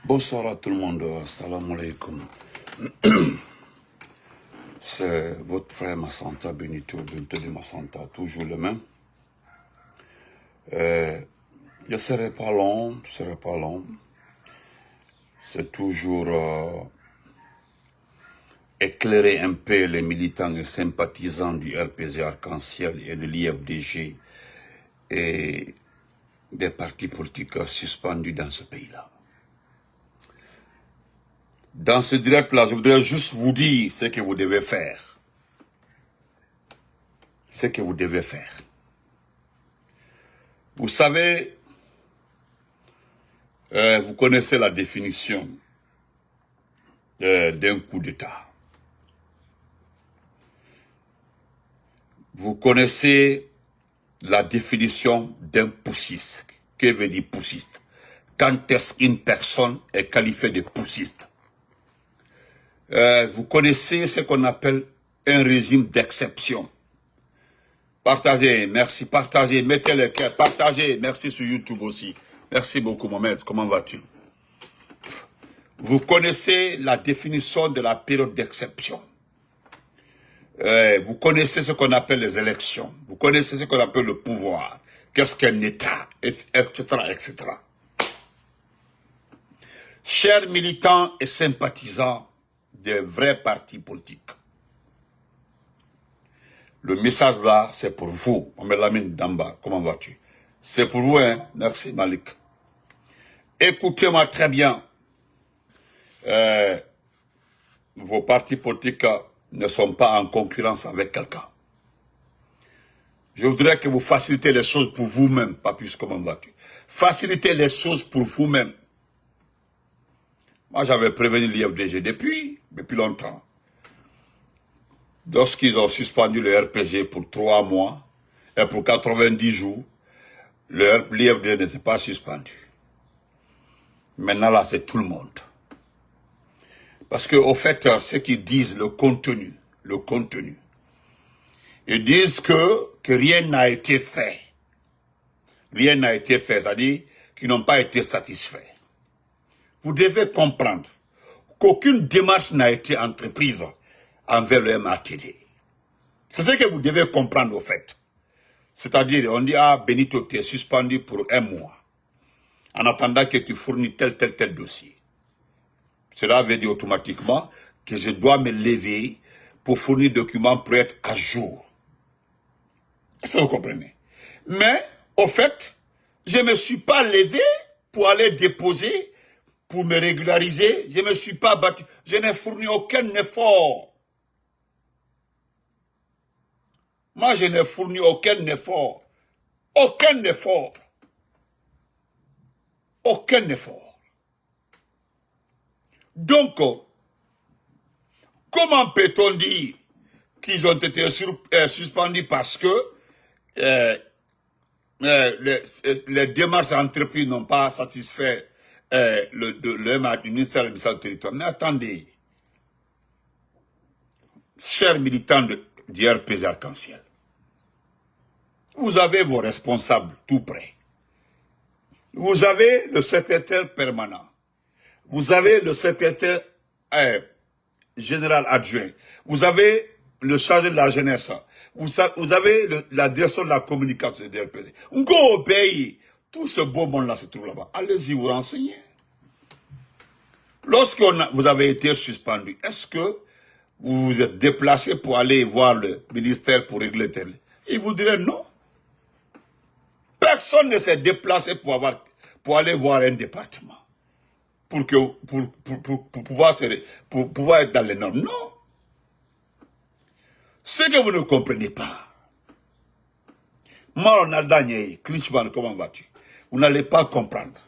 Bonsoir à tout le monde, salam alaikum. C'est votre frère Massanta Benito de Massanta, toujours le même. Je ne serai pas long, C'est toujours éclairer un peu les militants et sympathisants du RPG Arc-en-Ciel et de l'IFDG et des partis politiques suspendus dans ce pays-là. Dans ce direct-là, je voudrais juste vous dire ce que vous devez faire. Ce que vous devez faire. Vous savez, vous connaissez la définition d'un coup d'État. Vous connaissez la définition d'un poussiste. Que veut dire poussiste? Quand est-ce qu'une personne est qualifiée de poussiste? Vous connaissez ce qu'on appelle un régime d'exception. Partagez, merci, partagez, mettez le cœur, partagez, merci sur YouTube aussi. Merci beaucoup Mohamed, comment vas-tu? Vous connaissez la définition de la période d'exception. Vous connaissez ce qu'on appelle les élections. Vous connaissez ce qu'on appelle le pouvoir. Qu'est-ce qu'un État, etc., etc. Chers militants et sympathisants des vrais partis politiques, le message là, c'est pour vous. Mohamed Lamine Damba, comment vas-tu? C'est pour vous, hein? Merci Malik. Écoutez-moi très bien. Vos partis politiques ne sont pas en concurrence avec quelqu'un. Je voudrais que vous facilitez les choses pour vous-même, pas plus comment vas-tu. Facilitez les choses pour vous-même. Moi, j'avais prévenu l'IFDG depuis longtemps. Lorsqu'ils ont suspendu le RPG pour 3 mois et pour 90 jours, l'IFDG n'était pas suspendu. Maintenant, là, c'est tout le monde. Parce que, au fait, ce qu'ils disent, le contenu, ils disent que rien n'a été fait. Rien n'a été fait, c'est-à-dire qu'ils n'ont pas été satisfaits. Vous devez comprendre qu'aucune démarche n'a été entreprise envers le MATD. C'est ce que vous devez comprendre au fait. C'est-à-dire, on dit, ah, Benito, tu es suspendu pour 1 mois, en attendant que tu fournis tel dossier. Cela veut dire automatiquement que je dois me lever pour fournir des documents pour être à jour. Est-ce que vous comprenez? Mais, au fait, je ne me suis pas levé pour aller déposer, pour me régulariser. Je ne me suis pas battu. Je n'ai fourni aucun effort. Moi, je n'ai fourni aucun effort. Aucun effort. Aucun effort. Donc, comment peut-on dire qu'ils ont été suspendus parce que les démarches entreprises n'ont pas satisfait le ministère du territoire? Mais attendez, chers militants du RPG Arc-en-Ciel, vous avez vos responsables tout près. Vous avez le secrétaire permanent. Vous avez le secrétaire général adjoint. Vous avez le chargé de la jeunesse. Vous avez la direction de la communication du RPC. Go au pays. Tout ce beau monde-là se trouve là-bas. Allez-y vous renseigner. Lorsque vous avez été suspendu, est-ce que vous vous êtes déplacé pour aller voir le ministère pour régler tel? Il vous dirait non. Personne ne s'est déplacé pour aller voir un département. Pour pouvoir être dans les normes. Non. Ce que vous ne comprenez pas. Maronaldagné, Klitschmann, comment vas-tu? Vous n'allez pas comprendre.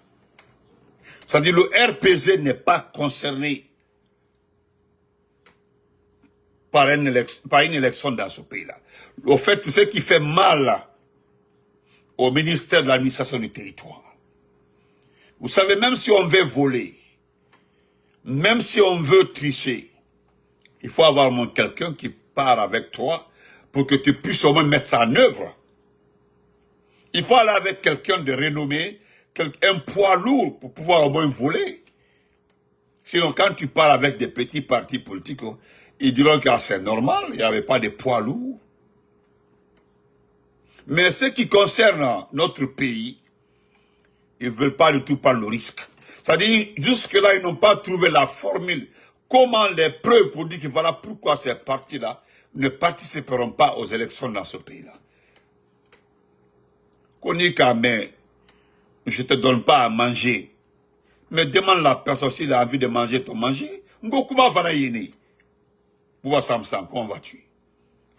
C'est-à-dire le RPG n'est pas concerné par une élection dans ce pays-là. Au fait, ce qui fait mal au ministère de l'administration du territoire. Vous savez, même si on veut voler, même si on veut tricher, il faut avoir au moins quelqu'un qui part avec toi pour que tu puisses au moins mettre ça en œuvre. Il faut aller avec quelqu'un de renommé, un poids lourd pour pouvoir au moins voler. Sinon, quand tu parles avec des petits partis politiques, ils diront que c'est normal, il n'y avait pas de poids lourds. Mais ce qui concerne notre pays, ils ne veulent pas du tout prendre le risque. C'est-à-dire, jusque-là, ils n'ont pas trouvé la formule. Comment les preuves pour dire que voilà pourquoi ces partis-là ne participeront pas aux élections dans ce pays-là. Konika, mais je ne te donne pas à manger. Mais demande la personne s'il a envie de manger, ton manger. Ngokuma vana yini. Bouba Samsam, comment vas-tu?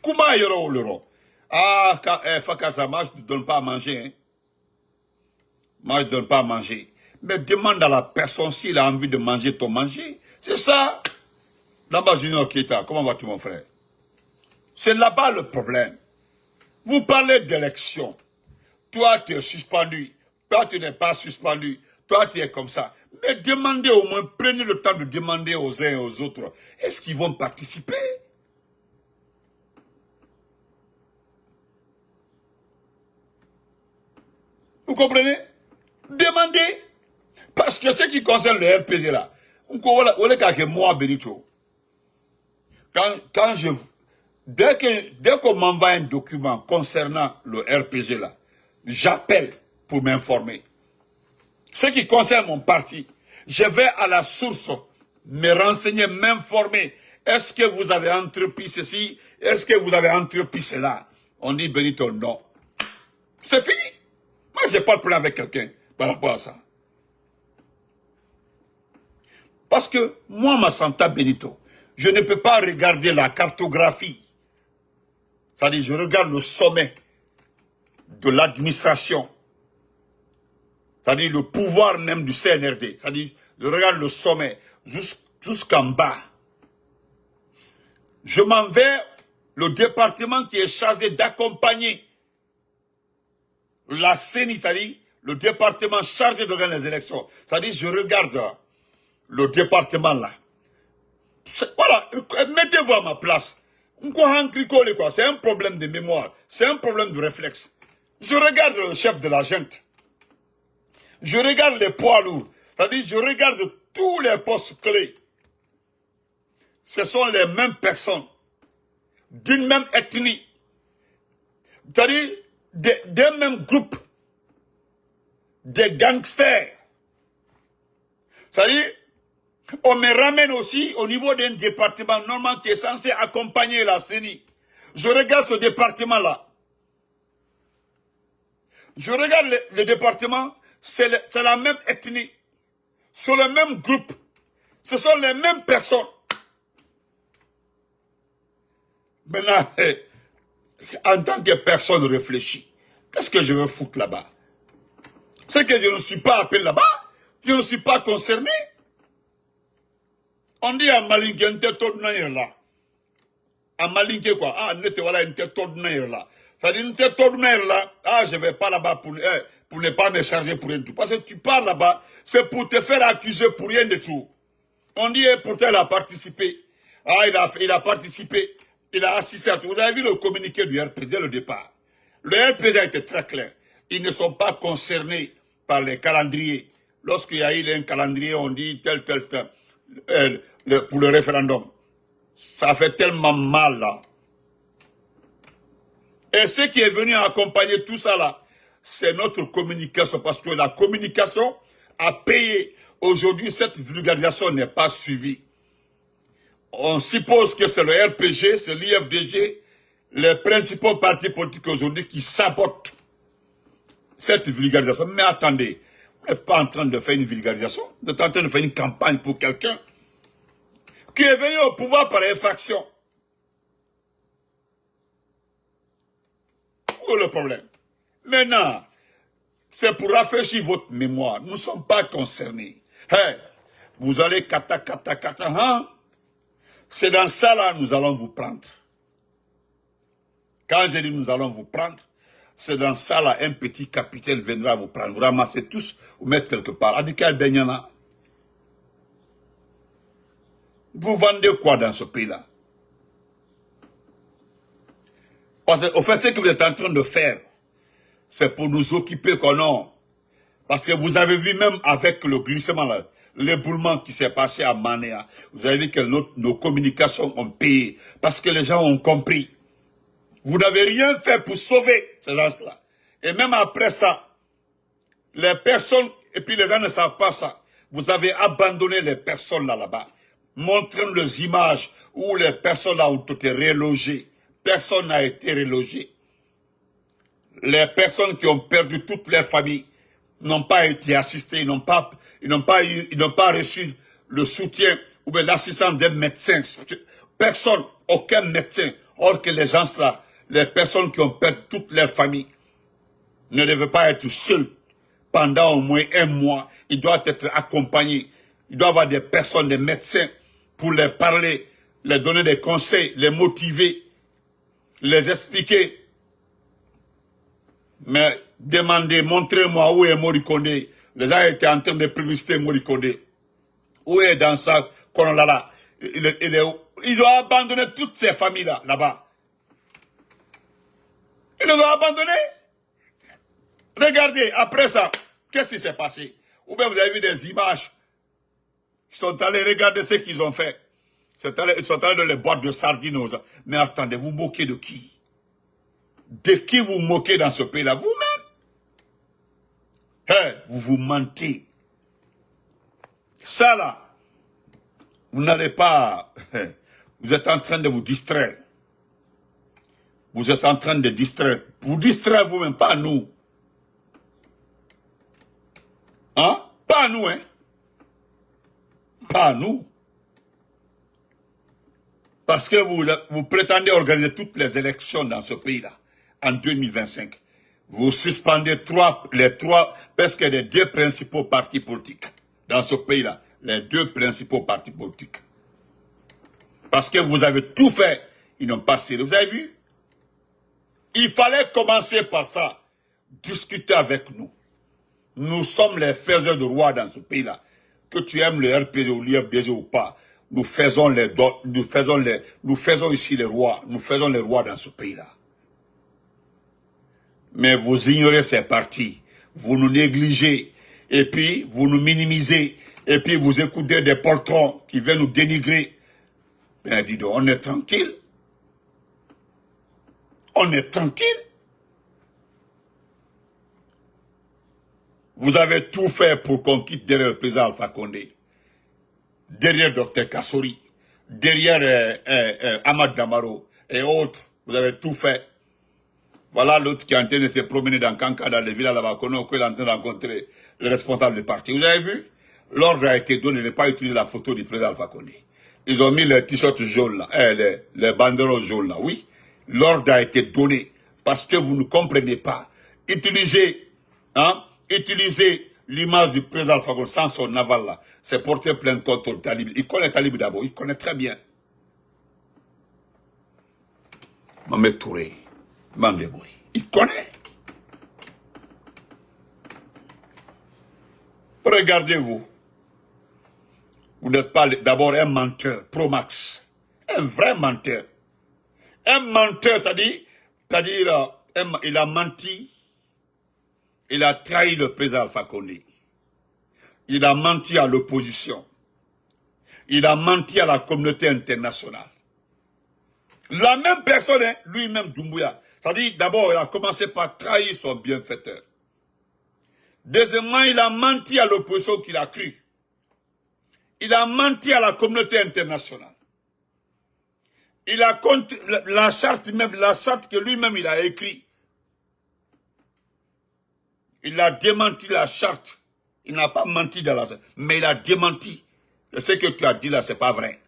Kuma yoro loro. Ah, Fakasa, moi je ne te donne pas à manger. Hein. Moi je ne te donne pas à manger. Mais demande à la personne s'il a envie de manger ton manger. C'est ça. Là-bas, Junior Keita, comment vas-tu mon frère? C'est là-bas le problème. Vous parlez d'élection. Toi, tu es suspendu. Toi, tu n'es pas suspendu. Toi, tu es comme ça. Mais demandez au moins, prenez le temps de demander aux uns et aux autres, est-ce qu'ils vont participer? Vous comprenez? Demandez. Parce que ce qui concerne le RPG là, quand je... Dès qu'on m'envoie un document concernant le RPG là, j'appelle pour m'informer. Ce qui concerne mon parti, je vais à la source, me renseigner, m'informer. Est-ce que vous avez entrepris ceci? Est-ce que vous avez entrepris cela? On dit Benito, non. C'est fini. Moi, je n'ai pas de problème avec quelqu'un par rapport à ça. Parce que moi, ma Santa Benito, je ne peux pas regarder la cartographie. C'est-à-dire, je regarde le sommet de l'administration. C'est-à-dire, le pouvoir même du CNRD. C'est-à-dire, je regarde le sommet jusqu'en bas. Je m'en vais, le département qui est chargé d'accompagner la CENI, c'est-à-dire, le département chargé d'organiser les élections. C'est-à-dire, je regarde le département là. Voilà, mettez-vous à ma place. C'est un problème de mémoire, c'est un problème de réflexe. Je regarde le chef de la junte. Je regarde les poids lourds. C'est-à-dire, je regarde tous les postes clés. Ce sont les mêmes personnes, d'une même ethnie. C'est-à-dire, des mêmes groupes. Des gangsters. C'est-à-dire, on me ramène aussi au niveau d'un département normal qui est censé accompagner la CENI. Je regarde ce département-là. Je regarde le département, c'est la même ethnie. C'est le même groupe. Ce sont les mêmes personnes. Maintenant, en tant que personne réfléchie, qu'est-ce que je veux foutre là-bas? C'est que je ne suis pas appelé là-bas. Je ne suis pas concerné. On dit à Malinke, un tête là. À Malinke quoi? Ah, nete voilà une tête là. Ça dit une tête là. Ah, je ne vais pas là-bas pour ne pas me charger pour rien du tout. Parce que tu pars là-bas, c'est pour te faire accuser pour rien du tout. On dit pourtant il a participé. Ah, il a participé. Il a assisté à tout. Vous avez vu le communiqué du RP dès le départ. Le RP a été très clair. Ils ne sont pas concernés par les calendriers. Lorsqu'il y a eu un calendrier, on dit tel. Pour le référendum. Ça fait tellement mal là. Et ce qui est venu accompagner tout ça là, c'est notre communication. Parce que la communication a payé. Aujourd'hui, cette vulgarisation n'est pas suivie. On suppose que c'est le RPG, c'est l'IFDG, les principaux partis politiques aujourd'hui qui sabotent cette vulgarisation. Mais attendez, vous n'êtes pas en train de faire une vulgarisation, vous êtes en train de faire une campagne pour quelqu'un qui est venu au pouvoir par infraction. Où est le problème? Maintenant, c'est pour rafraîchir votre mémoire. Nous ne sommes pas concernés. Hey, vous allez kata, hein? C'est dans ça là nous allons vous prendre. Quand je dis nous allons vous prendre, c'est dans ça là un petit capitaine viendra vous prendre. Vous ramassez tous, vous mettez quelque part. Adika Benyana. Vous vendez quoi dans ce pays-là? Parce qu'au fait, ce que vous êtes en train de faire, c'est pour nous occuper qu'on a. Parce que vous avez vu même avec le glissement là, l'éboulement qui s'est passé à Manéa, vous avez vu que nos communications ont payé parce que les gens ont compris. Vous n'avez rien fait pour sauver ces gens-là. Et même après ça, les personnes, et puis les gens ne savent pas ça, vous avez abandonné les personnes là-bas, montrant les images où les personnes là ont été relogées. Personne n'a été relogé. Les personnes qui ont perdu toutes leurs familles n'ont pas été assistées, ils n'ont pas reçu le soutien ou bien l'assistance d'un médecin. Personne, aucun médecin. Or que les gens là, les personnes qui ont perdu toutes leurs familles ne devaient pas être seuls pendant au moins un mois. Ils doivent être accompagnés. Il doit y avoir des personnes, des médecins pour les parler, les donner des conseils, les motiver, les expliquer. Mais demandez, montrez-moi où est Morikone. Les gens étaient en train de publiciter Morikone. Où est dans ça, Konolala? Ils ont abandonné toutes ces familles-là, là-bas. Ils les ont abandonnées. Regardez, après ça, qu'est-ce qui s'est passé? Ou bien vous avez vu des images. Ils sont allés regarder ce qu'ils ont fait. Ils sont allés dans les boîtes de sardines. Mais attendez, vous moquez de qui? De qui vous moquez dans ce pays-là? Vous-même. Hey, vous vous mentez. Ça là, vous n'allez pas... Vous êtes en train de vous distraire. Vous êtes en train de distraire. Vous distraire vous-même, pas nous. Hein? Pas nous, hein? Pas nous. Parce que vous prétendez organiser toutes les élections dans ce pays-là, en 2025. Vous suspendez presque les deux principaux partis politiques dans ce pays-là. Les deux principaux partis politiques. Parce que vous avez tout fait, ils n'ont pas cédé. Vous avez vu? Il fallait commencer par ça. Discuter avec nous. Nous sommes les faiseurs de rois dans ce pays-là. Que tu aimes le RPG ou l'IFDG ou pas, nous faisons ici les rois. Nous faisons les rois dans ce pays-là. Mais vous ignorez ces partis. Vous nous négligez. Et puis, vous nous minimisez. Et puis, vous écoutez des poltrons qui viennent nous dénigrer. Ben, dis donc, on est tranquille. On est tranquille. Vous avez tout fait pour qu'on quitte derrière le président Alpha Condé, derrière Dr Kassori, derrière Ahmad Damaro et autres. Vous avez tout fait. Voilà l'autre qui est en train de se promener dans Kanka, dans les villas là-bas, qu'on est en train de rencontrer le responsable du parti. Vous avez vu? L'ordre a été donné de ne pas utiliser la photo du président Alpha Condé. Ils ont mis les t-shirts jaunes là, les banderoles jaunes là, oui. L'ordre a été donné parce que vous ne comprenez pas. Utilisez l'image du président Alpha Condé sans son aval là. C'est porter plainte contre Talib. Il connaît Talib d'abord, il connaît très bien. Mohamed Touré, Mandeboy, il connaît. Regardez-vous. Vous n'êtes pas d'abord un menteur, pro-max. Un vrai menteur. Un menteur, c'est-à-dire, il a menti. Il a trahi le président Alpha Condé. Il a menti à l'opposition. Il a menti à la communauté internationale. La même personne, hein, lui-même, Doumbouya. C'est-à-dire, d'abord, il a commencé par trahir son bienfaiteur. Deuxièmement, il a menti à l'opposition qu'il a cru. Il a menti à la communauté internationale. Il a la charte que lui-même il a écrite. Il a démenti la charte. Il n'a pas menti dans la charte, mais il a démenti. Et ce que tu as dit là, c'est pas vrai.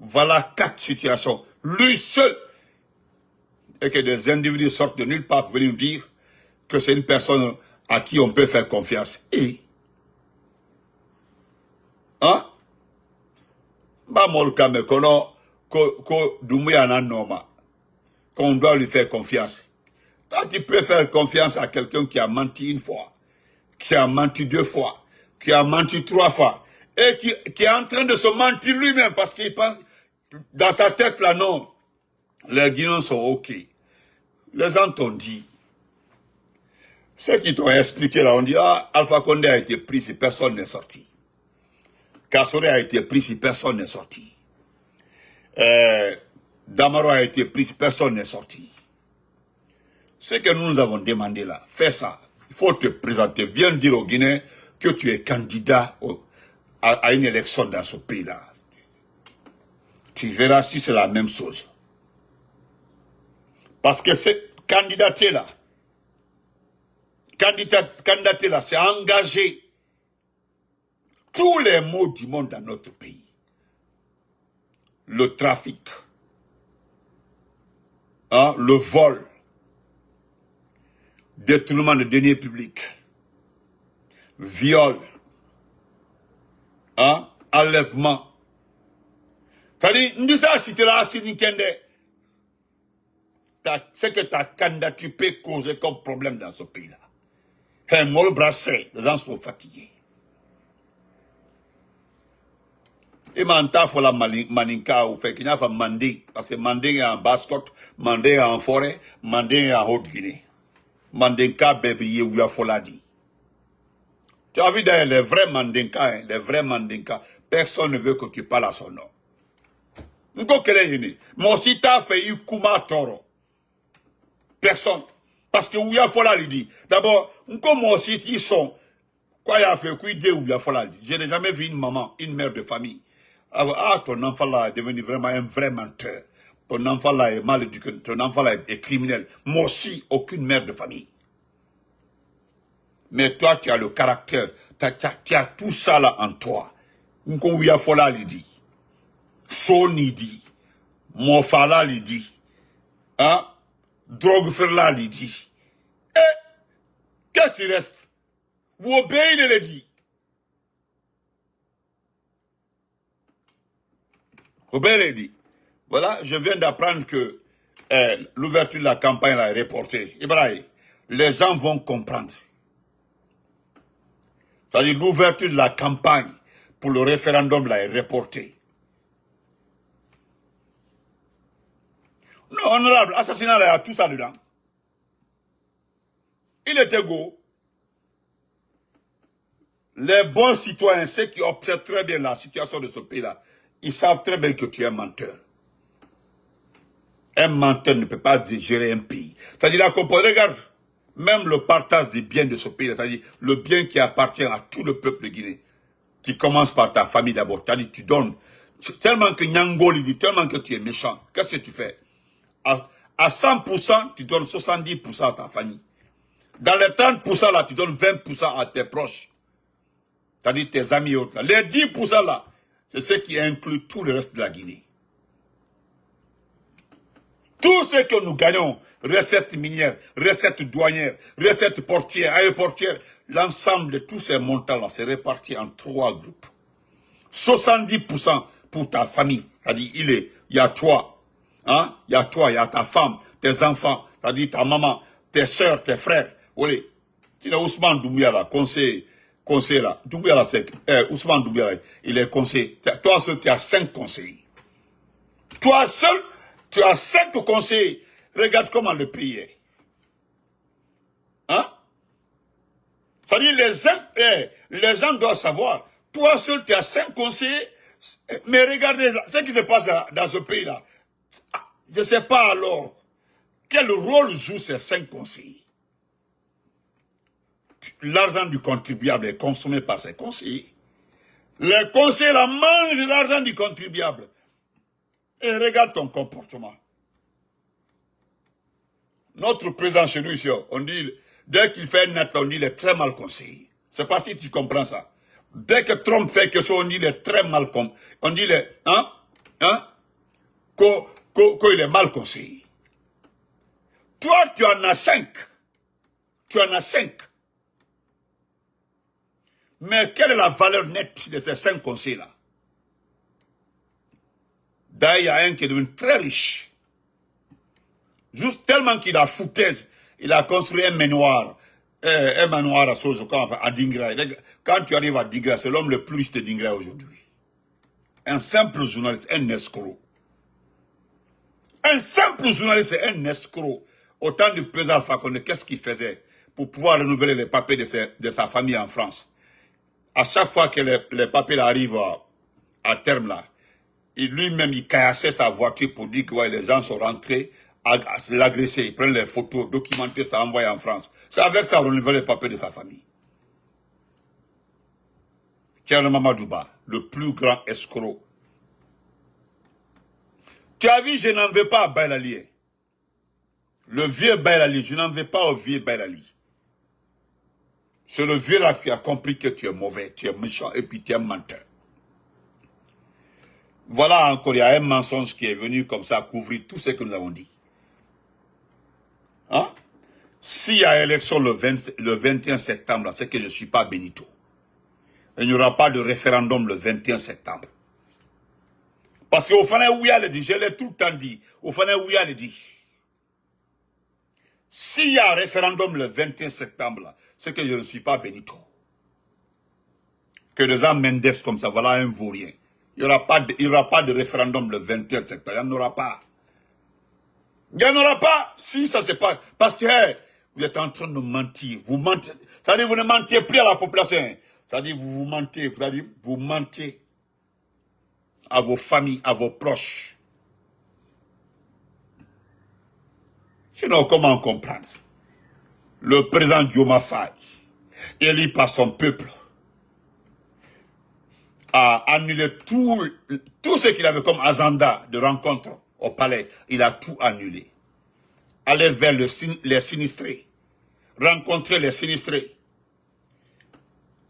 Voilà 4 situations. Lui seul. Et que des individus sortent de nulle part pour venir nous dire que c'est une personne à qui on peut faire confiance. Et hein? Bah, molka me kono ko Doumbouya na noma. Qu'on doit lui faire confiance. Toi, tu peux faire confiance à quelqu'un qui a menti une fois, qui a menti 2 fois, qui a menti 3 fois, et qui est en train de se mentir lui-même parce qu'il pense, dans sa tête là, non, les Guinéens sont OK. Les gens t'ont dit, Ceux qui t'ont expliqué là, on dit, ah, Alpha Condé a été pris si personne n'est sorti. Kassore a été pris si personne n'est sorti. Damaro a été pris si personne n'est sorti. Ce que nous avons demandé là, fais ça. Il faut te présenter. Viens dire aux Guinéens que tu es candidat à une élection dans ce pays-là. Tu verras si c'est la même chose. Parce que cette candidature-là, c'est engager tous les maux du monde dans notre pays. Le trafic, hein, le vol, détournement de deniers publics, viol, hein, enlèvement. C'est-à-dire, nous avons cité là, c'est que ta candidature peut causer comme problème dans ce pays-là. Un mot brassé, les gens sont fatigués. Et maintenant, il faut la maninka ou fait qu'il y a mandé, parce que mandé est en Basse-Côte, mandé est en forêt, mandé est en Haute-Guinée. Mandinka bébrié ou ya foladi. Tu as vu d'ailleurs les vrais mandinka, hein, les vrais mandinka, personne ne veut que tu parles à son nom. Nko kele yini, moi aussi t'as fait Ikuma Toro. Personne. Parce que Ouya Foladi dit, d'abord, nko moi aussi ils sont, quoi y a fait, quoi idée Ouya Foladi. Je n'ai jamais vu une maman, une mère de famille. Ah, ton enfant là est devenu vraiment un vrai menteur. Ton enfant là est mal éduqué, ton enfant là est criminel. Moi aussi, aucune mère de famille. Mais toi, tu as le caractère, tu as tout ça là en toi. Nko Ouya Foladi dit. Soni dit. Mofala dit. Hein? Drogue Ferla dit. Et, qu'est-ce qui reste? Vous obéissez le dit. Obéissez le dit. Voilà, je viens d'apprendre que l'ouverture de la campagne là est reportée. Ibrahim, les gens vont comprendre. C'est-à-dire l'ouverture de la campagne pour le référendum là est reportée. Non, honorable, assassinat là, il y a tout ça dedans. Il est égaux. Les bons citoyens, ceux qui observent très bien la situation de ce pays-là, ils savent très bien que tu es un menteur. Un menteur ne peut pas gérer un pays. C'est-à-dire, la composante, regarde, même le partage des biens de ce pays, c'est-à-dire le bien qui appartient à tout le peuple de Guinée. Tu commences par ta famille d'abord, c'est-à-dire tu donnes. Tellement que Nyangol dit, tellement que tu es méchant, qu'est-ce que tu fais? À 100%, tu donnes 70% à ta famille. Dans les 30% là, tu donnes 20% à tes proches. C'est-à-dire tes amis et autres. Les 10% là, c'est ce qui inclut tout le reste de la Guinée. Tout ce que nous gagnons, recettes minières, recettes douanières, recettes portières, aéroportières, l'ensemble de tous ces montants-là, c'est réparti en 3 groupes. 70% pour ta famille, c'est-à-dire il y a toi, hein, il y a toi, il y a ta femme, tes enfants, c'est-à-dire ta maman, tes soeurs, tes frères. Oui, tu es Ousmane Doumbouya là, conseiller là, Doumbouya là, c'est Ousmane Doumbouya là, il est conseiller. Toi seul, tu as 5 conseillers. Toi seul, tu as 5 conseillers. Regarde comment le pays est. Hein? C'est-à-dire, les gens doivent savoir. Toi seul, tu as 5 conseillers. Mais regardez ce qui se passe dans ce pays-là. Je ne sais pas alors quel rôle jouent ces 5 conseillers. L'argent du contribuable est consommé par ces conseillers. Les conseillers là mangent l'argent du contribuable. Et regarde ton comportement. Notre président chez nous ici, on dit, dès qu'il fait un acte, on dit qu'il est très mal conseillé. C'est pas si tu comprends ça. Dès que Trump fait quelque chose, on dit qu'il est très mal conseillé. On dit qu'il est mal conseillé. Toi, tu en as 5. Tu en as 5. Mais quelle est la valeur nette de ces 5 conseillers-là? D'ailleurs, il y a un qui est devenu très riche. Juste tellement qu'il a foutaise, il a construit un manoir à Sozo, à Dingra. Quand tu arrives à Dingra, c'est l'homme le plus riche de Dingra aujourd'hui. Un simple journaliste, un escroc. Un simple journaliste, c'est un escroc. Au temps du président Fakonde, qu'est-ce qu'il faisait? pour pouvoir renouveler les papiers de sa famille en France. À chaque fois que les papiers arrivent à terme là, lui-même, il caillassait sa voiture pour dire que ouais, les gens sont rentrés à l'agresser. Ils prennent les photos, documenter ça, envoyer en France. C'est avec ça qu'on renouvelle les papiers de sa famille. Thierno Mamadouba, le plus grand escroc. Tu as vu, je n'en veux pas à Bailali. Le vieux Bailali, je n'en veux pas au vieux Bailali. C'est le vieux là qui a compris que tu es mauvais, tu es méchant et puis tu es menteur. Voilà encore, il y a un mensonge qui est venu comme ça couvrir tout ce que nous avons dit. Hein? S'il y a élection le 21 septembre, c'est que je ne suis pas Benito. Il n'y aura pas de référendum le 21 septembre. Parce qu'au Fana Ouya le dit, je l'ai tout le temps dit, au Fana Ouya le dit. S'il y a un référendum le 21 septembre, c'est que je ne suis pas Benito. Que des gens Mendes comme ça, voilà un vaurien. Il n'y aura pas de référendum le 21 septembre, il n'y en aura pas. Il n'y en aura pas, si ça se passe. Parce que hey, vous êtes en train de mentir. Vous mentez. C'est-à-dire vous ne mentez plus à la population. C'est-à-dire vous mentez. C'est-à-dire vous mentez à vos familles, à vos proches. Sinon, comment comprendre? Le président Diomaye Faye, élu par son peuple, a annulé tout ce qu'il avait comme agenda de rencontre au palais. Il a tout annulé. Aller vers les sinistrés. Rencontrer les sinistrés.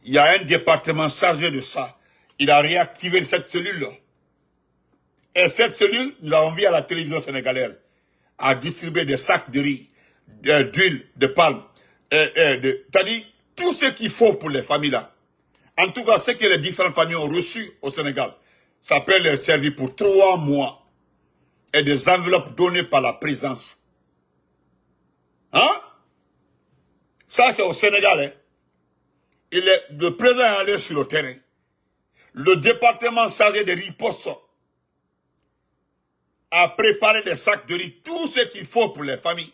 Il y a un département chargé de ça. Il a réactivé cette cellule-là. Et cette cellule, nous avons vu à la télévision sénégalaise, a distribué des sacs de riz, d'huile, de palme, c'est-à-dire tout ce qu'il faut pour les familles là. En tout cas, ce que les différentes familles ont reçu au Sénégal, ça peut leur servir pour 3 mois. Et des enveloppes données par la présidence. Hein? Ça, c'est au Sénégal. Hein? Le président est allé sur le terrain. Le département chargé des ripostes a préparé des sacs de riz, tout ce qu'il faut pour les familles.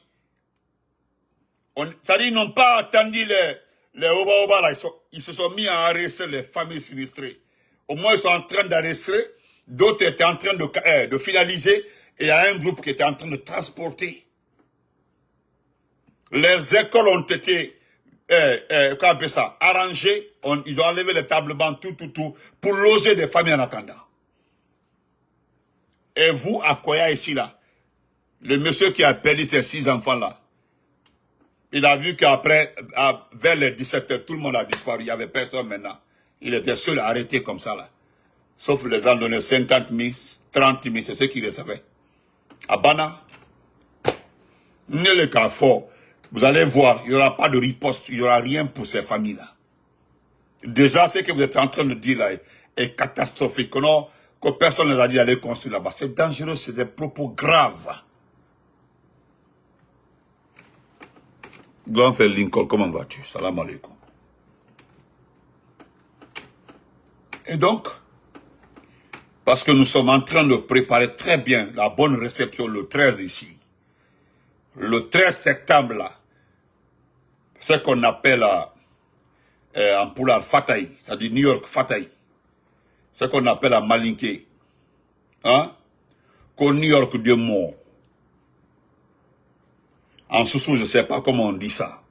C'est-à-dire qu'ils n'ont pas attendu les Oba-Oba, là, ils se sont mis à arrêter les familles sinistrées. Au moins, ils sont en train d'arrêter. D'autres étaient en train de finaliser. Et il y a un groupe qui était en train de transporter. Les écoles ont été arrangées. Ils ont enlevé les tables bancs, tout, pour loger des familles en attendant. Et vous, à Koya, ici, là, le monsieur qui a perdu ses 6 enfants-là, il a vu qu'après, vers les 17 heures, tout le monde a disparu. Il n'y avait personne maintenant. Il était seul arrêté comme ça, là. Sauf les gens donnaient 50 000, 30 000, c'est ce qu'il recevait. À Bana, ne le cas fort. Vous allez voir, il n'y aura pas de riposte, il n'y aura rien pour ces familles-là. Déjà, ce que vous êtes en train de dire là est catastrophique. Que personne ne les a dit d'aller construire là-bas. C'est dangereux, c'est des propos graves. Grand frère Lincoln, comment vas-tu? Salam alaikum. Et donc, parce que nous sommes en train de préparer très bien la bonne réception le 13 ici. Le 13 septembre là, ce qu'on appelle en Poulard Fataï, c'est-à-dire New York Fataï, ce qu'on appelle à Malinké, hein, qu'au New York de mort. En sous-sous, je ne sais pas comment on dit ça.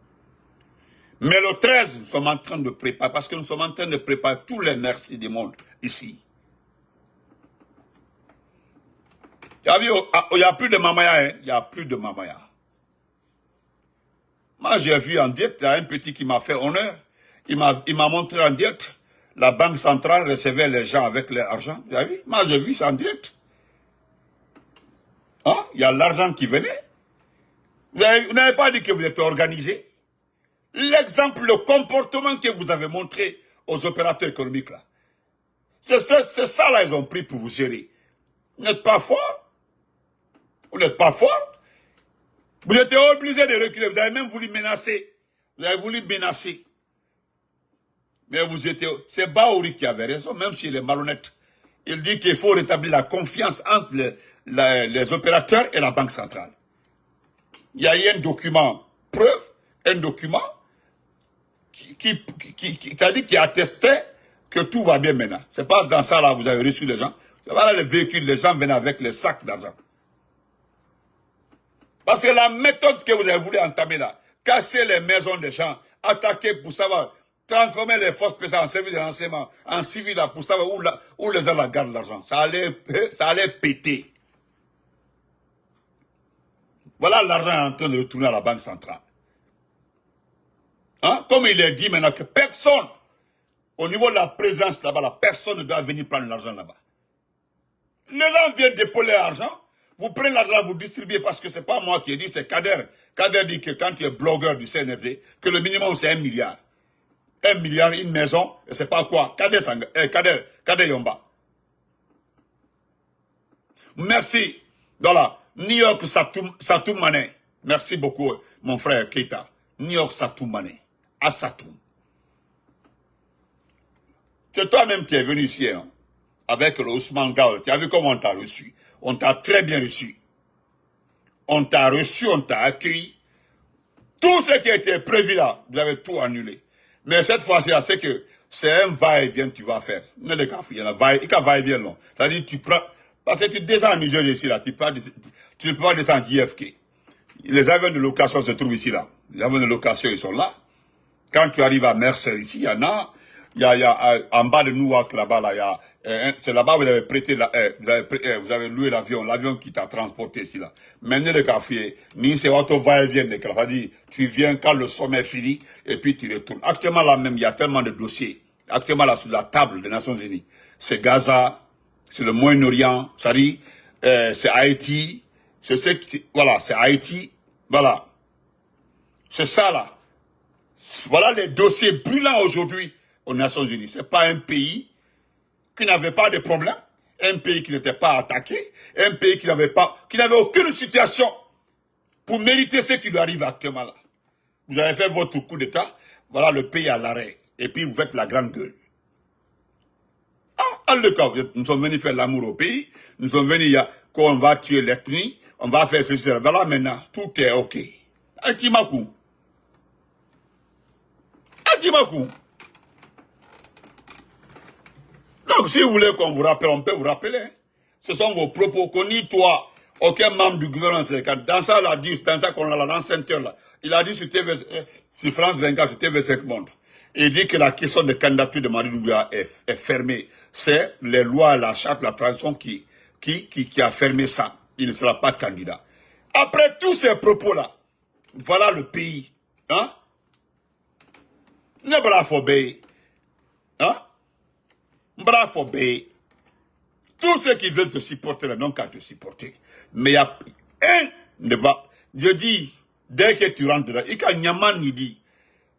Mais le 13, nous sommes en train de préparer, parce que nous sommes en train de préparer tous les merci du monde ici. Il n'y a plus de mamaya, hein? Il n'y a plus de mamaya. Moi, j'ai vu en direct, il y a un petit qui m'a fait honneur. Il m'a montré en direct, la banque centrale recevait les gens avec leur argent. Vous avez vu? Moi, j'ai vu ça en direct. Hein? Il y a l'argent qui venait. Vous n'avez pas dit que vous êtes organisé. L'exemple, le comportement que vous avez montré aux opérateurs économiques, là. C'est ça, là, ils ont pris pour vous gérer. Vous n'êtes pas fort. Vous n'êtes pas fort. Vous êtes obligé de reculer. Vous avez même voulu menacer. Vous avez voulu menacer. Mais c'est Baouri qui avait raison, même s'il est malhonnête. Il dit qu'il faut rétablir la confiance entre les opérateurs et la Banque centrale. Il y a eu un document preuve un document qui attestait que tout va bien maintenant. C'est pas dans ça là vous avez reçu les gens. Voilà les véhicules, les gens viennent avec les sacs d'argent. Parce que la méthode que vous avez voulu entamer là, casser les maisons des gens, attaquer pour savoir, transformer les forces spéciales en service de renseignement, en civil là, pour savoir où les gens gardent l'argent. Ça allait péter. Voilà l'argent en train de retourner à la Banque centrale. Hein? Comme il est dit maintenant que personne, au niveau de la présence là-bas, la personne ne doit venir prendre l'argent là-bas. Les gens viennent dépoler l'argent, vous prenez l'argent, vous distribuez parce que c'est pas moi qui ai dit, c'est Kader. Kader dit que quand tu es blogueur du CNRD, que le minimum c'est 1 milliard. 1 milliard, une maison, et c'est pas quoi. Kader Yomba. Merci. Voilà. New York Satoum Mané. Merci beaucoup, mon frère Keita. New York Satoum Mané. À Satoum. C'est toi-même qui es venu ici, hein, avec le Ousmane Gao. Tu as vu comment on t'a reçu. On t'a très bien reçu. On t'a reçu, on t'a accueilli. Tout ce qui était prévu là, vous avez tout annulé. Mais cette fois-ci, c'est que c'est un va-et-vient que tu vas faire. Ne le cas, il y en a va-et-vient, non. C'est-à-dire, tu prends, parce que tu descends en Nigeria ici, là, tu ne peux pas descendre en JFK. Les avions de location se trouvent ici, là. Les avions de location, ils sont là. Quand tu arrives à Mercer, ici, il y en a. Il y a en bas de Newark, là-bas, là, c'est là-bas où vous avez prêté, vous avez loué l'avion qui t'a transporté ici, là. Maintenant, le café, ni c'est auto va-et-vient, c'est-à-dire, tu viens quand le sommet finit, et puis tu retournes. Actuellement, là même, il y a tellement de dossiers. Actuellement, là, sur la table des Nations Unies. C'est Gaza, c'est le Moyen-Orient, c'est-à-dire, c'est Haïti, voilà, c'est Haïti, voilà. C'est ça, là. Voilà les dossiers brûlants aujourd'hui aux Nations Unies. Ce n'est pas un pays qui n'avait pas de problème, un pays qui n'était pas attaqué, un pays qui n'avait aucune situation pour mériter ce qui lui arrive actuellement là. Vous avez fait votre coup d'État, voilà le pays à l'arrêt. Et puis vous faites la grande gueule. Ah, en le cas, nous sommes venus faire l'amour au pays, nous sommes venus, qu'on va tuer l'ethnie, on va faire ceci, voilà maintenant, tout est ok. Altimakou. Donc, si vous voulez qu'on vous rappelle, on peut vous rappeler. Hein. Ce sont vos propos. Qu'on nie toi, aucun membre du gouvernement sénégalais. Dans ça, il a dit, dans ça qu'on a l'enceinte là. Il a dit sur sur France 24, sur TV5 Monde. Il dit que la question de candidature de Madi Doumbouya est fermée. C'est les lois, la charte, la transition qui a fermé ça. Il ne sera pas candidat. Après tous ces propos-là, voilà le pays. Hein? Ne bravo bé. Hein? Bravo bé. Tous ceux qui veulent te supporter n'ont qu'à te supporter. Mais il y a un ne va. Je dis, dès que tu rentres là, il y a Nyaman qui dit.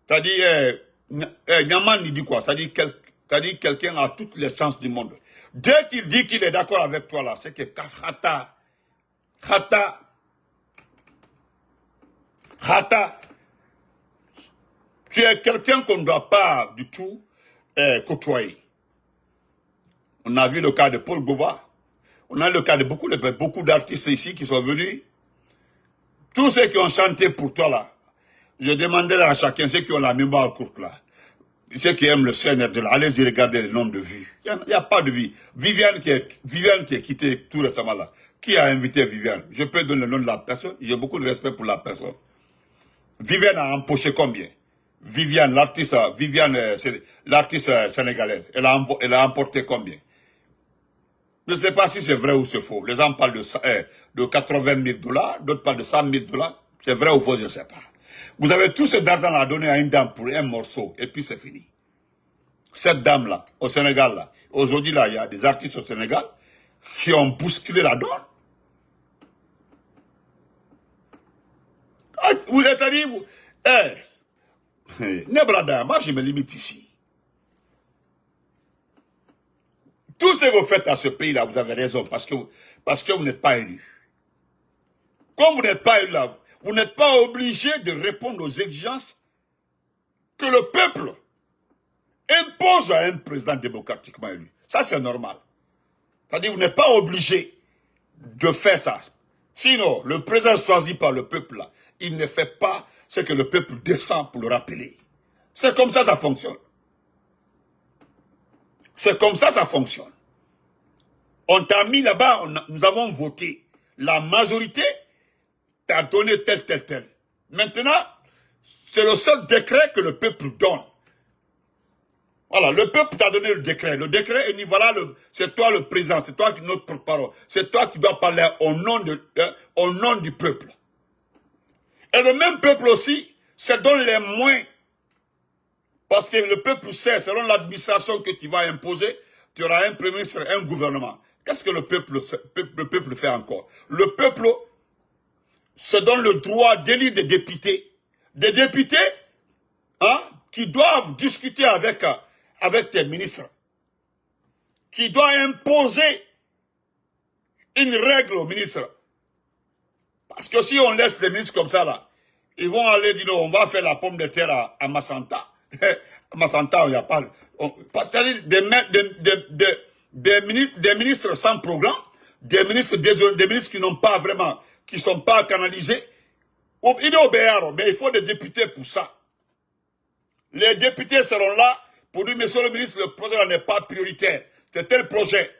C'est-à-dire, Nyaman il dit quoi? C'est-à-dire quelqu'un a toutes les chances du monde. Dès qu'il dit qu'il est d'accord avec toi là, c'est que Khata. Tu es quelqu'un qu'on ne doit pas du tout côtoyer. On a vu le cas de Paul Boba. On a le cas de beaucoup d'artistes ici qui sont venus. Tous ceux qui ont chanté pour toi là, je demandais à chacun, ceux qui ont la mémoire courte là, ceux qui aiment le CNRD là, allez-y regarder le nombre de vues. Il n'y a pas de vie. Viviane qui est quittée tout récemment là. Qui a invité Viviane? Je peux donner le nom de la personne. J'ai beaucoup de respect pour la personne. Viviane a empoché combien? Viviane, l'artiste sénégalaise, elle a emporté combien? Je ne sais pas si c'est vrai ou c'est faux. Les gens parlent de 80 000 $, d'autres parlent de 100 000 $. C'est vrai ou faux, je ne sais pas. Vous avez tout ce d'argent à donner à une dame pour un morceau, et puis c'est fini. Cette dame-là, au Sénégal, là, aujourd'hui, là, il y a des artistes au Sénégal qui ont bousculé la donne. Ah, vous êtes dit, vous... Nebrada, moi je me limite ici. Tout ce que vous faites à ce pays-là, vous avez raison, parce que vous n'êtes pas élu. Comme vous n'êtes pas élu là, vous n'êtes pas obligé de répondre aux exigences que le peuple impose à un président démocratiquement élu. Ça, c'est normal. C'est-à-dire, vous n'êtes pas obligé de faire ça. Sinon, le président choisi par le peuple, là, il ne fait pas c'est que le peuple descend pour le rappeler. C'est comme ça fonctionne. C'est comme ça fonctionne. On t'a mis là-bas, nous avons voté. La majorité t'a donné tel. Maintenant, c'est le seul décret que le peuple donne. Voilà, le peuple t'a donné le décret. Le décret, il dit, voilà, c'est toi le président, c'est toi qui notre porte-parole. C'est toi qui dois parler au nom du peuple. Et le même peuple aussi se donne les moyens. Parce que le peuple sait, selon l'administration que tu vas imposer, tu auras un premier ministre, un gouvernement. Qu'est-ce que le peuple fait encore? Le peuple se donne le droit d'élire des députés. Des députés qui doivent discuter avec tes ministres. Qui doivent imposer une règle aux ministres. Parce que si on laisse les ministres comme ça, là, ils vont aller dire, on va faire la pomme de terre à Massanta. À Massanta, il n'y a pas... Parce que des ministres sans programme, des ministres qui n'ont pas vraiment, qui ne sont pas canalisés. Mais il faut des députés pour ça. Les députés seront là pour dire, monsieur le ministre, le projet n'est pas prioritaire. C'est tel projet.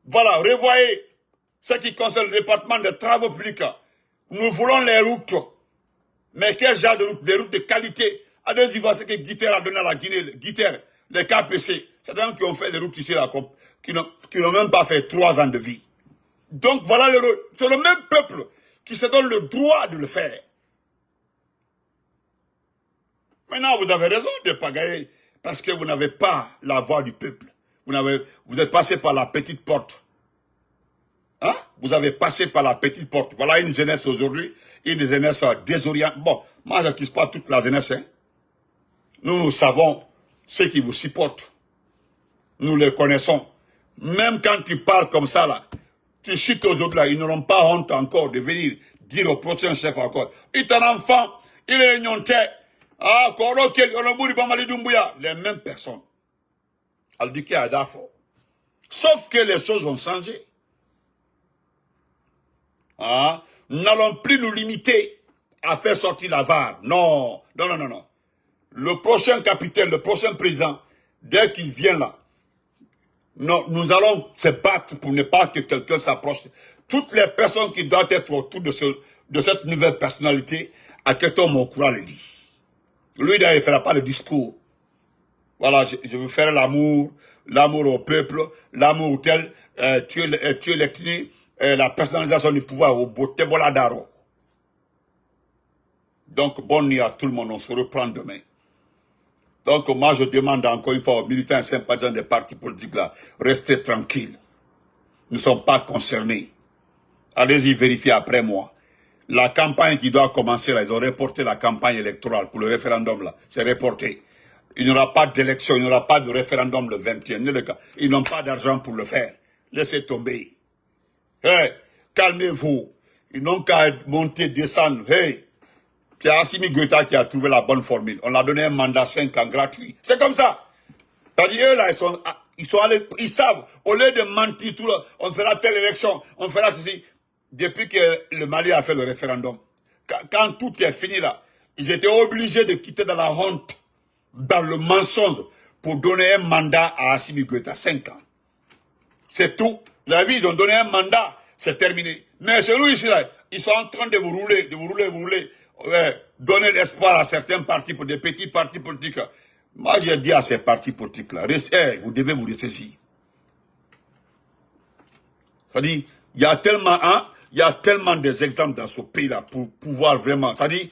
Voilà, revoyez ce qui concerne le département des travaux publics. Nous voulons les routes. Mais quel genre de routes? Des routes de qualité. Allez-y voir ce que Guiter a donné à la Guinée. Guiter, les KPC. C'est des gens qui ont fait des routes ici, là, qui n'ont même pas fait 3 ans de vie. Donc voilà le rôle. C'est le même peuple qui se donne le droit de le faire. Maintenant, vous avez raison de pagailler parce que vous n'avez pas la voix du peuple. Vous êtes passé par la petite porte. Hein? Vous avez passé par la petite porte. Voilà une jeunesse aujourd'hui, une jeunesse désorientée. Bon, moi je n'accuse pas toute la jeunesse. Hein. Nous savons ceux qui vous supportent. Nous les connaissons. Même quand tu parles comme ça, là, tu chutes aux autres, là, ils n'auront pas honte encore de venir dire au prochain chef encore. Il est un enfant, il est nyonté. Ah, les mêmes personnes. Aldiki Adafo. Sauf que les choses ont changé. Ah, nous n'allons plus nous limiter à faire sortir la VAR. Non. Le prochain capitaine, le prochain président, dès qu'il vient là, nous allons se battre pour ne pas que quelqu'un s'approche. Toutes les personnes qui doivent être autour de cette nouvelle personnalité, Aketo Mokura le dit. Lui, il ne fera pas le discours. Voilà, je veux faire l'amour au peuple, l'amour tel, tuer l'ethnie, la personnalisation du pouvoir au Boteboladaro. Donc, bonne nuit à tout le monde, on se reprend demain. Donc, moi, je demande encore une fois aux militants et sympathisants des partis politiques là, restez tranquilles. Nous ne sommes pas concernés. Allez-y vérifier après moi. La campagne qui doit commencer là, ils ont reporté la campagne électorale pour le référendum là. C'est reporté. Il n'y aura pas d'élection, il n'y aura pas de référendum le 21. Ils n'ont pas d'argent pour le faire. Laissez tomber. Hey, calmez-vous. Ils n'ont qu'à monter, descendre. Hey, c'est Assimi Goïta qui a trouvé la bonne formule. On l'a donné un mandat 5 ans gratuit. C'est comme ça. C'est-à-dire, eux là, ils sont allés, ils savent, au lieu de mentir tout là, on fera telle élection, on fera ceci. Depuis que le Mali a fait le référendum, quand tout est fini là, ils étaient obligés de quitter dans la honte, dans le mensonge, pour donner un mandat à Assimi Goïta, 5 ans. C'est tout. La vie, ils ont donné un mandat, c'est terminé. Mais chez nous ici là, ils sont en train de vous rouler, donner l'espoir à certains partis, pour des petits partis politiques. Moi, j'ai dit à ces partis politiques là, vous devez vous ressaisir. C'est-à-dire, il y a tellement des exemples dans ce pays-là pour pouvoir vraiment... C'est-à-dire,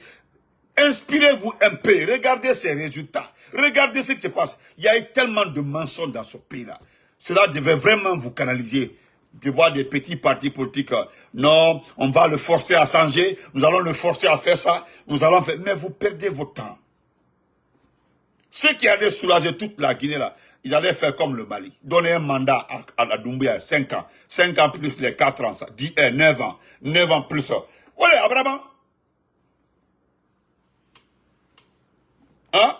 inspirez-vous un peu, regardez ces résultats, regardez ce qui se passe. Il y a eu tellement de mensonges dans ce pays-là. Cela devait vraiment vous canaliser, de voir des petits partis politiques. Non, on va le forcer à changer, nous allons le forcer à faire ça, nous allons faire... Mais vous perdez votre temps. Ceux qui allaient soulager toute la Guinée, là, ils allaient faire comme le Mali. Donner un mandat à Doumbouya, 5 ans. 5 ans plus les 4 ans, ça. 9 ans. 9 ans plus. Oui, Abraham. Hein?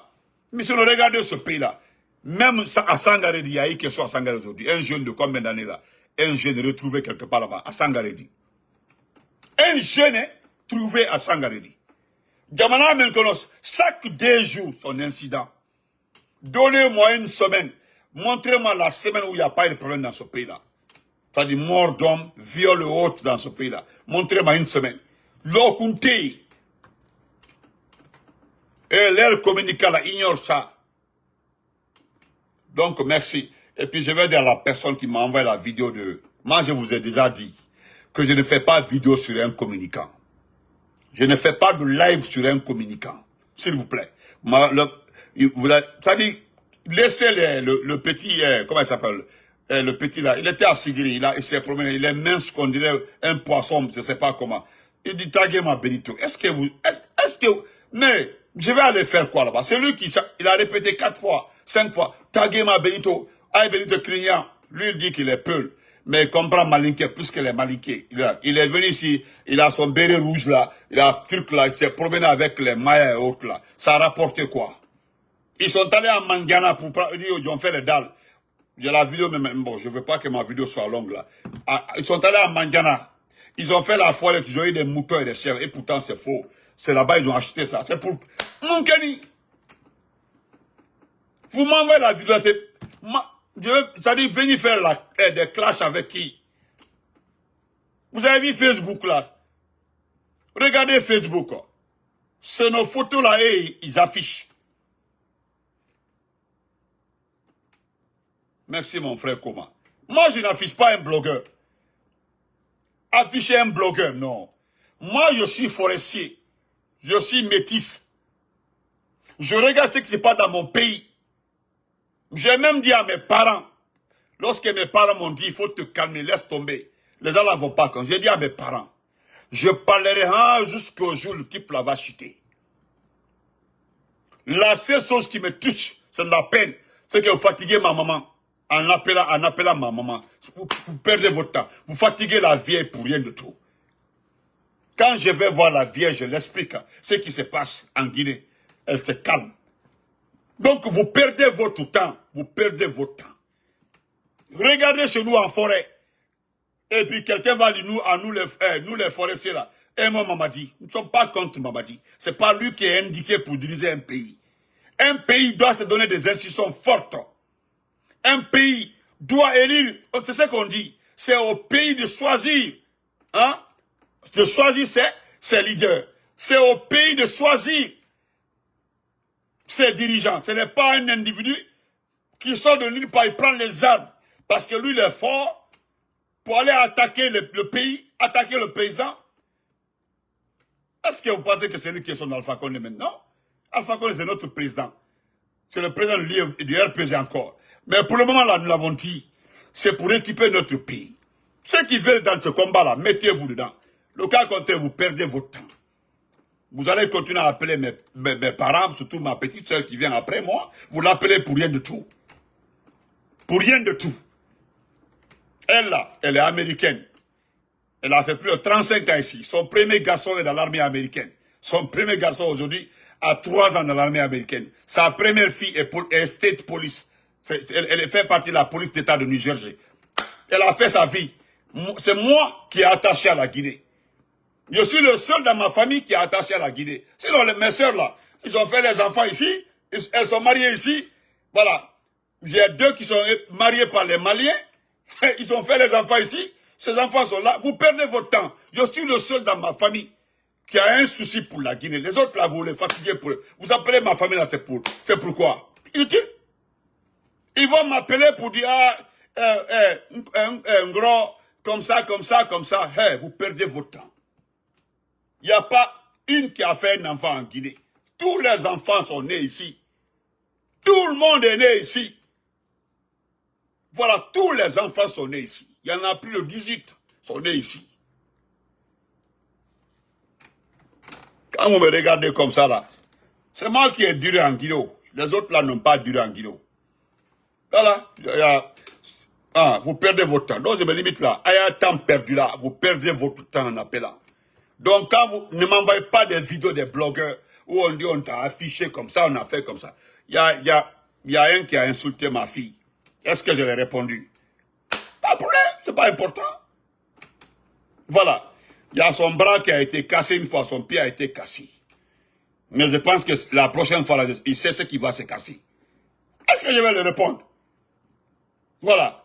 Mais si on regarde ce pays-là, même à Sangaredi, il y a eu quelque chose à Sangaredi aujourd'hui. Un jeune de combien d'années là? Un jeune retrouvé quelque part là-bas, à Sangaredi. Un jeune trouvé à Sangaredi. Djamana Menkonos, chaque 2 jours, son incident. Donnez-moi une semaine. Montrez-moi la semaine où il n'y a pas de problème dans ce pays-là. C'est-à-dire mort d'homme, viol et autres dans ce pays-là. Montrez-moi une semaine. L'Okunte. Et l'air communicant là ignore ça. Donc, merci. Et puis, je vais dire à la personne qui m'a envoyé la vidéo de... Moi, je vous ai déjà dit que je ne fais pas de vidéo sur un communicant. Je ne fais pas de live sur un communicant. S'il vous plaît. C'est-à-dire, laissez le petit... comment il s'appelle le petit là. Il était à Sigiri. Il s'est promené. Il est mince qu'on dirait un poisson. Je ne sais pas comment. Il dit, taguez ma Benito. Est-ce que vous... Est-ce que... Mais, je vais aller faire quoi là-bas? C'est lui qui... Il a répété 4 fois, 5 fois. Taguez ma Benito. Aïe Benito client. Lui, il dit qu'il est peul. Mais il comprend Malinké plus qu'il est Malinké. Il est venu ici, il a son béret rouge là, il a un truc là, il s'est promené avec les mailles et autres là. Ça a rapporté quoi? Ils sont allés à Mangana pour ils ont fait les dalles. Il y a la vidéo, mais bon, je veux pas que ma vidéo soit longue là. Ils sont allés à Mangana. Ils ont fait la foire, ils ont eu des moutons et des chèvres. Et pourtant, c'est faux. C'est là-bas, ils ont acheté ça. C'est pour... Mon Kenny. Vous m'envoyez la vidéo, c'est... C'est-à-dire, venir faire des clashs avec qui? Vous avez vu Facebook là? Regardez Facebook. C'est nos photos là et ils affichent. Merci mon frère Koma. Moi, je n'affiche pas un blogueur. Afficher un blogueur, non. Moi, je suis forestier. Je suis métis. Je regarde ce qui se passe dans mon pays. J'ai même dit à mes parents, lorsque mes parents m'ont dit, il faut te calmer, laisse tomber. Les gens ne vont pas quand. J'ai dit à mes parents, je parlerai jusqu'au jour où le type là va chuter. La seule chose qui me touche, c'est de la peine. C'est que vous fatiguez ma maman. En appelant ma maman. Vous perdez votre temps. Vous fatiguez la vieille pour rien de tout. Quand je vais voir la vieille, je l'explique ce qui se passe en Guinée. Elle se calme. Donc vous perdez votre temps. Vous perdez votre temps. Regardez chez nous en forêt. Et puis quelqu'un va dire, nous les forestiers là. Et moi Mamadi, nous ne sommes pas contre Mamadi. Ce n'est pas lui qui est indiqué pour diriger un pays. Un pays doit se donner des institutions fortes. Un pays doit élire, c'est ce qu'on dit. C'est au pays de choisir. Hein? De choisir ses leaders. C'est au pays de choisir ses dirigeants. Ce n'est pas un individu qui sort de nulle part, il prend les armes. Parce que lui, il est fort pour aller attaquer le pays, attaquer le paysan. Est-ce que vous pensez que c'est lui qui est son Alpha Condé maintenant? Alpha Condé, c'est notre président. C'est le président du RPG encore. Mais pour le moment, là, nous l'avons dit, c'est pour équiper notre pays. Ceux qui veulent dans ce combat-là, mettez-vous dedans. Le cas contraire, vous perdez votre temps. Vous allez continuer à appeler mes parents, surtout ma petite soeur qui vient après moi. Vous l'appelez pour rien de tout. Pour rien de tout. Elle, là, elle est américaine. Elle a fait plus de 35 ans ici. Son premier garçon est dans l'armée américaine. Son premier garçon aujourd'hui a 3 ans dans l'armée américaine. Sa première fille est State Police. Elle fait partie de la police d'État de New Jersey. Elle a fait sa vie. C'est moi qui ai attaché à la Guinée. Je suis le seul dans ma famille qui est attaché à la Guinée. Sinon, mes soeurs là, ils ont fait les enfants ici. Elles sont mariées ici. Voilà. J'ai 2 qui sont mariés par les Maliens. Ils ont fait les enfants ici. Ces enfants sont là. Vous perdez votre temps. Je suis le seul dans ma famille qui a un souci pour la Guinée. Les autres là, vous les fatiguez pour eux. Vous appelez ma famille là, c'est pourquoi? Inutile. Ils vont m'appeler pour dire, un gros, comme ça. Hey, vous perdez votre temps. Il n'y a pas une qui a fait un enfant en Guinée. Tous les enfants sont nés ici. Tout le monde est né ici. Voilà, tous les enfants sont nés ici. Il y en a plus de 18 sont nés ici. Quand vous me regardez comme ça là, c'est moi qui ai duré en Guinée. Les autres là n'ont pas duré en Guinée. Voilà, vous perdez votre temps. Donc je me limite là. Il y a un temps perdu là. Vous perdez votre temps en appelant. Donc quand vous ne m'envoyez pas des vidéos des blogueurs où on dit on t'a affiché comme ça, on a fait comme ça. Il y a un qui a insulté ma fille. Est-ce que je l'ai répondu? Pas de problème, c'est pas important. Voilà. Il y a son bras qui a été cassé une fois, son pied a été cassé. Mais je pense que la prochaine fois, là, il sait ce qui va se casser. Est-ce que je vais le répondre? Voilà.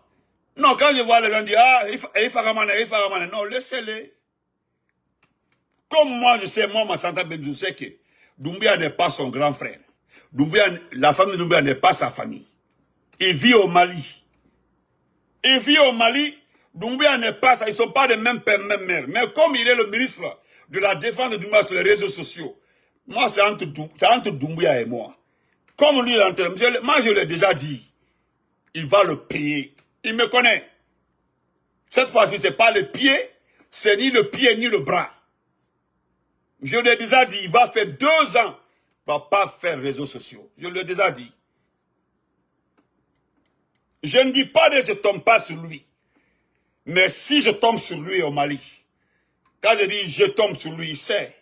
Non, quand je vois les gens dire, ah, il faut ramener, non, laissez-les. Comme moi, je sais, moi, Massanta Ben, je sais que Doumbouya n'est pas son grand frère. La famille de Doumbouya n'est pas sa famille. Il vit au Mali. Il vit au Mali. Doumbouya n'est pas ça. Ils ne sont pas des mêmes pères, même mères. Mais comme il est le ministre de la défense de Doumbouya sur les réseaux sociaux, moi, c'est entre Doumbouya et moi. Comme lui, moi, je l'ai déjà dit. Il va le payer. Il me connaît. Cette fois-ci, ce n'est pas le pied, c'est ni le pied ni le bras. Je l'ai déjà dit, il va faire 2 ans. Il ne va pas faire réseaux sociaux. Je l'ai déjà dit. Je ne dis pas que je ne tombe pas sur lui. Mais si je tombe sur lui au Mali, quand je dis je tombe sur lui, il sait.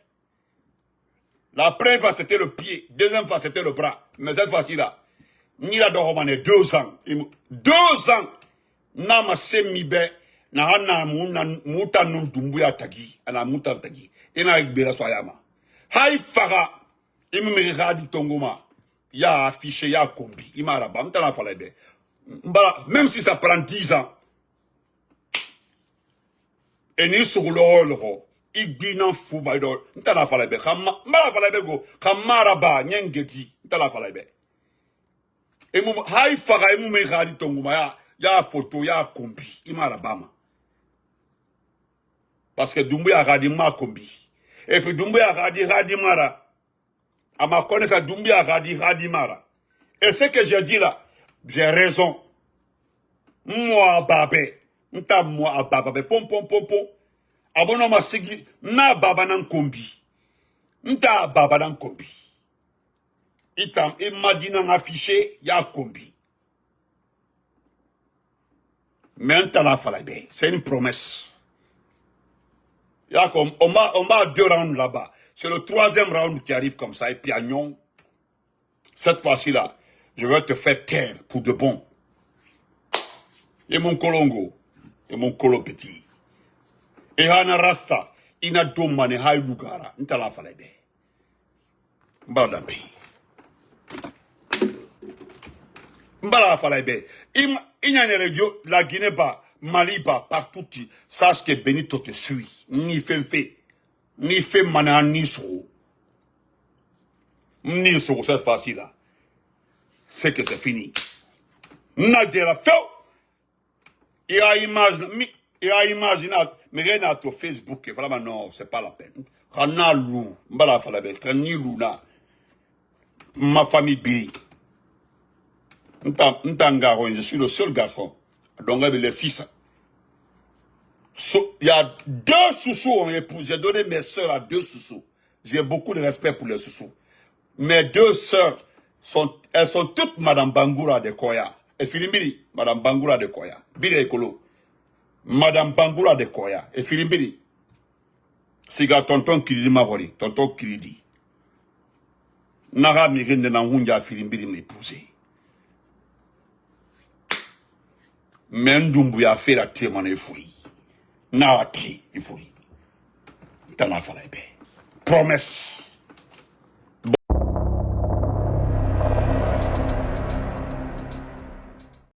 La première fois, c'était le pied. Deuxième fois, c'était le bras. Mais cette fois-ci, là, il a dormi 2 ans. 2 ans. Nama semibe. Na hana muta nun Doumbouya tagi. Ana muta tagi. Ina ikbera soyama. Hay faga. Imi miradi tongoma. Ya affiché, ya kombi. Ima araba. Mtala falebe. Même si ça prend 10 ans. Et ni sur l'or. Igbinan fuba idol. Mtala falebe. Mala falebe go. Kamaraba. Nyengeti. Mtala falebe. Et mon hay faga. Imi miradi tongoma. Ya photo. Ya kombi. Ima arabama. Parce que Doumbouya a dit ma kombi. Et puis Doumbouya a dit Radimara. À ma connaissance, Doumbouya a dit Radimara. Et ce que je dis là, j'ai raison. Moi, babé. M'ta moi, babé. Pom, pom, pom, pom. Abono ma sigi. Na baba nan kombi. M'ta baba nan kombi. Itam, il m'a dit nan affiché, ya kombi. Mais m'ta la falaibe. C'est une promesse. On va 2 rounds là-bas. C'est le 3e round qui arrive comme ça. Et puis Agnon, cette fois-ci là, je vais te faire taire pour de bon. Et mon colongo, et mon colo petit. Et Hana Rasta, ina domane hay lugara. N'tala falebe. Mbadambe. Mbala falebe. Inyane radio, la Guinée ba. Mali ba, partout, sache que Benito te suit. Ni fait. Ni fait mana ni so. Ni so, cette fois-ci là. C'est que c'est fini. N'a de la feu. Il a imaginé, mais rien à ton Facebook, vraiment non, c'est pas la peine. Kana lou, mbala falabe, kani luna. Ma famille biri. N'tangaron, je suis le seul garçon. Donc, il y a 6. Il y a 2 sous-sous ont épousé. J'ai donné mes soeurs à 2 sous-sous. J'ai beaucoup de respect pour les sous-sous. Mes 2 soeurs, elles sont toutes Madame Bangoura de Koya. Et Filimbiri, Madame Bangoura de Koya. Bire Ekolo. Madame Bangoura de Koya. Et Filimbiri. Siga tonton Kiridi Mavori. Tonton Kiridi. Nara Mirinde Nangunja Filimbiri m'épouser. Mais Doumbouya fait la témoigne fouille. Narati, il fouille. T'en as fallu. Promesse.